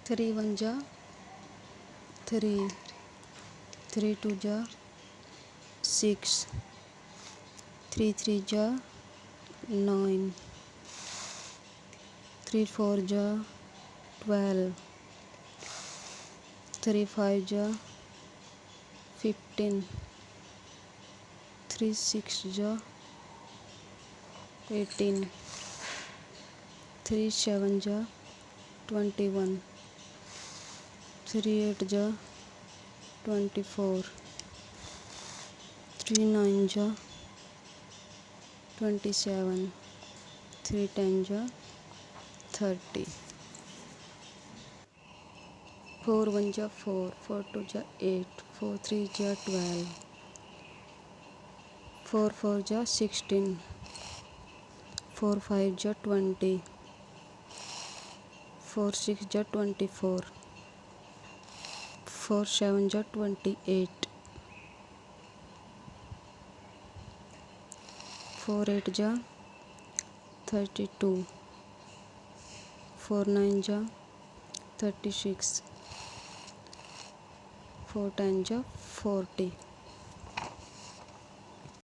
3 1 जा 3, 3 2 जा 6, 3 3 जा 9, 3 4 जा 12, 3 5 जा 15, 3 6 जा 18, 3 7 जा 21, 3 8 जा 24, 3 9 जा 27, 3 10 जा 30, 4 1 जा 4, 4 2 जा 8, 4 3 जा 12, 4 4 जा 16, 4 5 जा 20, 4 6 जा 24, 4 7 जा 28, 4 8 जा 32, 4 9 जा 36, 4 10 जा 40.